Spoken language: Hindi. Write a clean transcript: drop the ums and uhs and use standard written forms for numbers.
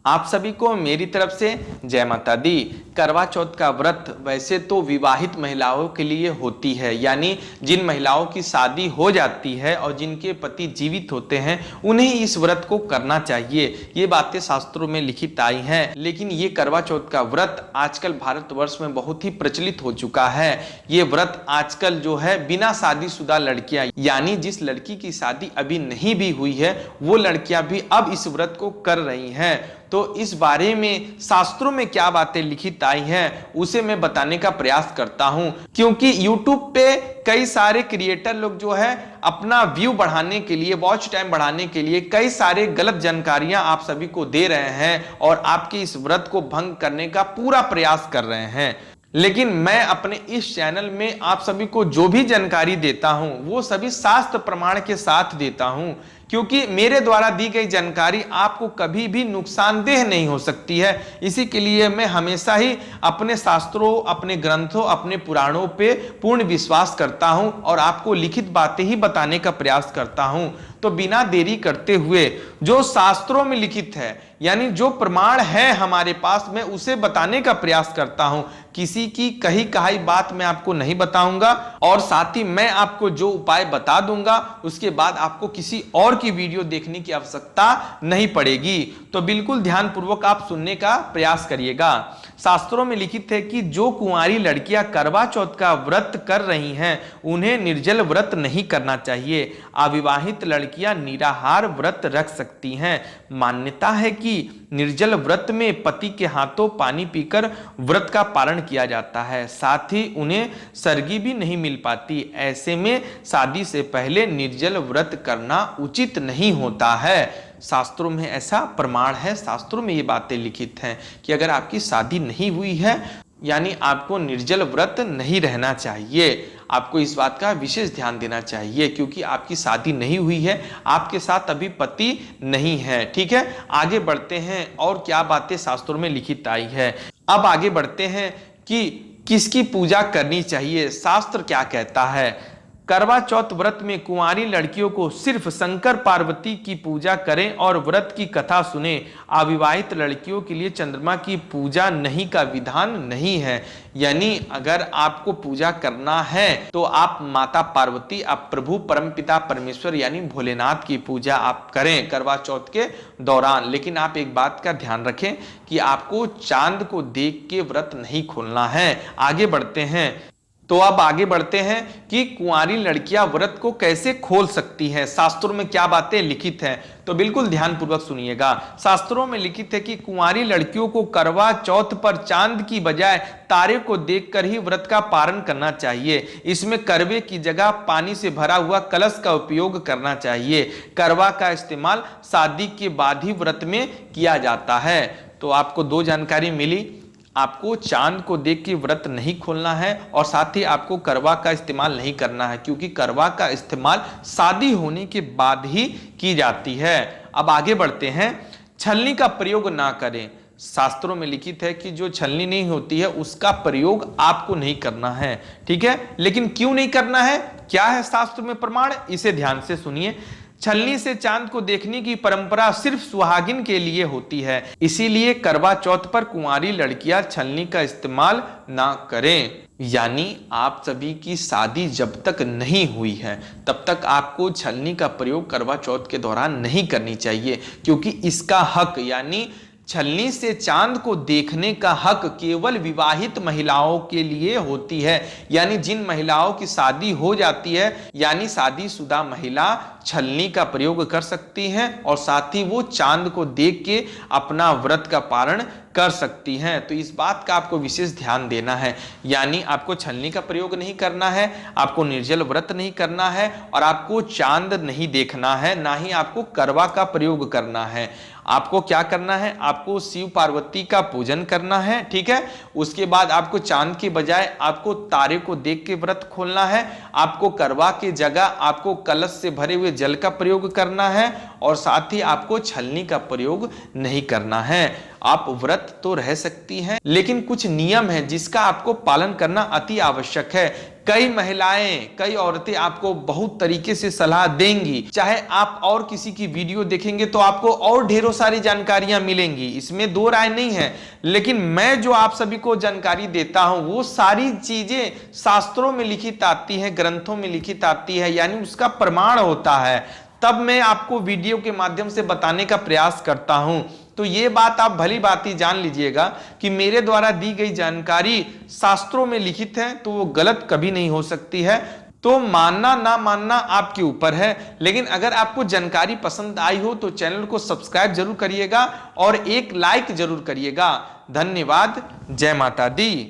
आप सभी को मेरी तरफ से जय माता दी। करवा चौथ का व्रत वैसे तो विवाहित महिलाओं के लिए होती है, यानी जिन महिलाओं की शादी हो जाती है और जिनके पति जीवित होते हैं उन्हें इस व्रत को करना चाहिए। ये बातें शास्त्रों में लिखित आई हैं। लेकिन ये करवा चौथ का व्रत आजकल भारतवर्ष में बहुत ही प्रचलित हो चुका है। ये व्रत आजकल जो है बिना शादीशुदा लड़कियां, यानी जिस लड़की की शादी अभी नहीं भी हुई है वो लड़कियां भी अब इस व्रत को कर रही हैं। तो इस बारे में शास्त्रों में क्या बातें लिखित आई हैं उसे मैं बताने का प्रयास करता हूं, क्योंकि YouTube पे कई सारे क्रिएटर लोग जो है अपना व्यू बढ़ाने के लिए, वॉच टाइम बढ़ाने के लिए कई सारे गलत जानकारियां आप सभी को दे रहे हैं और आपके इस व्रत को भंग करने का पूरा प्रयास कर रहे हैं। लेकिन मैं अपने इस चैनल में आप सभी को जो भी जानकारी देता हूं वो सभी शास्त्र प्रमाण के साथ देता हूं, क्योंकि मेरे द्वारा दी गई जानकारी आपको कभी भी नुकसानदेह नहीं हो सकती है। इसी के लिए मैं हमेशा ही अपने शास्त्रों, अपने ग्रंथों, अपने पुराणों पे पूर्ण विश्वास करता हूं और आपको लिखित बातें ही बताने का प्रयास करता हूं। तो बिना देरी करते हुए जो शास्त्रों में लिखित है, यानी जो प्रमाण है हमारे पास, मैं उसे बताने का प्रयास करता हूं। किसी की कही कहाई बात मैं आपको नहीं बताऊंगा और साथ ही मैं आपको जो उपाय बता दूंगा उसके बाद आपको किसी और की वीडियो देखने की आवश्यकता नहीं पड़ेगी। तो बिल्कुल ध्यानपूर्वक आप सुनने का प्रयास करिएगा। शास्त्रों में लिखित है कि जो कुंवारी लड़कियां करवा चौथ का व्रत कर रही हैं उन्हें निर्जल व्रत नहीं करना चाहिए। अविवाहित लड़कियां निराहार व्रत रख सकती हैं। मान्यता है कि निर्जल व्रत में पति के हाथों पानी पीकर व्रत का पारण किया जाता है, साथ ही उन्हें सरगी भी नहीं मिल पाती। ऐसे में शादी से पहले निर्जल व्रत करना उचित नहीं होता है। शास्त्रों में ऐसा प्रमाण है, शास्त्रों में ये बातें लिखित हैं कि अगर आपकी शादी नहीं हुई है यानी आपको निर्जल व्रत नहीं रहना चाहिए। आपको इस बात का विशेष ध्यान देना चाहिए, क्योंकि आपकी शादी नहीं हुई है, आपके साथ अभी पति नहीं है। ठीक है, आगे बढ़ते हैं और क्या बातें शास्त्रों में लिखित आई है। अब आगे बढ़ते हैं कि किसकी पूजा करनी चाहिए, शास्त्र क्या कहता है। करवा चौथ व्रत में कुंवारी लड़कियों को सिर्फ शंकर पार्वती की पूजा करें और व्रत की कथा सुने। अविवाहित लड़कियों के लिए चंद्रमा की पूजा नहीं का विधान नहीं है। यानी अगर आपको पूजा करना है तो आप माता पार्वती, आप प्रभु परमपिता परमेश्वर यानी भोलेनाथ की पूजा आप करें करवा चौथ के दौरान। लेकिन आप एक बात का ध्यान रखें कि आपको चांद को देख के व्रत नहीं खोलना है। आगे बढ़ते हैं। तो अब आगे बढ़ते हैं कि कुंवारी लड़कियां व्रत को कैसे खोल सकती हैं, शास्त्रों में क्या बातें लिखित हैं। तो बिल्कुल ध्यानपूर्वक सुनिएगा। शास्त्रों में लिखित है कि कुंवारी लड़कियों को करवा चौथ पर चांद की बजाय तारे को देखकर ही व्रत का पारण करना चाहिए। इसमें करवे की जगह पानी से भरा हुआ कलश का उपयोग करना चाहिए। करवा का इस्तेमाल शादी के बाद ही व्रत में किया जाता है। तो आपको दो जानकारी मिली, आपको चांद को देख के व्रत नहीं खोलना है और साथ ही आपको करवा का इस्तेमाल नहीं करना है, क्योंकि करवा का इस्तेमाल शादी होने के बाद ही की जाती है। अब आगे बढ़ते हैं। छलनी का प्रयोग ना करें। शास्त्रों में लिखित है कि जो छलनी नहीं होती है उसका प्रयोग आपको नहीं करना है। ठीक है, लेकिन क्यों नहीं करना है, क्या है शास्त्र में प्रमाण, इसे ध्यान से सुनिए। छलनी से चांद को देखने की परंपरा सिर्फ सुहागिन के लिए होती है, इसीलिए करवा चौथ पर कुंवारी लड़कियां छलनी का इस्तेमाल ना करें। यानी आप सभी की शादी जब तक नहीं हुई है तब तक आपको छलनी का प्रयोग करवा चौथ के दौरान नहीं करनी चाहिए, क्योंकि इसका हक यानी छलनी से चांद को देखने का हक केवल विवाहित महिलाओं के लिए होती है। यानी जिन महिलाओं की शादी हो जाती है, यानी शादीशुदा महिला छलनी का प्रयोग कर सकती हैं और साथ ही वो चांद को देख के अपना व्रत का पारण कर सकती हैं। तो इस बात का आपको विशेष ध्यान देना है। यानी आपको छलनी का प्रयोग नहीं करना है, आपको निर्जल व्रत नहीं करना है और आपको चांद नहीं देखना है, ना ही आपको करवा का प्रयोग करना है। आपको क्या करना है, आपको शिव पार्वती का पूजन करना है। ठीक है, उसके बाद आपको चांद के बजाय आपको तारे को देख के व्रत खोलना है। आपको करवा की जगह आपको कलश से भरे हुए जल का प्रयोग करना है और साथ ही आपको छलनी का प्रयोग नहीं करना है। आप व्रत तो रह सकती हैं, लेकिन कुछ नियम है जिसका आपको पालन करना अति आवश्यक है। कई महिलाएं, कई औरतें आपको बहुत तरीके से सलाह देंगी। चाहे आप और किसी की वीडियो देखेंगे तो आपको और ढेरों सारी जानकारियां मिलेंगी, इसमें दो राय नहीं है। लेकिन मैं जो आप सभी को जानकारी देता हूं वो सारी चीजें शास्त्रों में लिखित आती हैं, ग्रंथों में लिखित आती है, यानी उसका प्रमाण होता है, तब मैं आपको वीडियो के माध्यम से बताने का प्रयास करता हूं। तो ये बात आप भली बात ही जान लीजिएगा कि मेरे द्वारा दी गई जानकारी शास्त्रों में लिखित है तो वो गलत कभी नहीं हो सकती है। तो मानना ना मानना आपके ऊपर है। लेकिन अगर आपको जानकारी पसंद आई हो तो चैनल को सब्सक्राइब जरूर करिएगा और एक लाइक जरूर करिएगा। धन्यवाद। जय माता दी।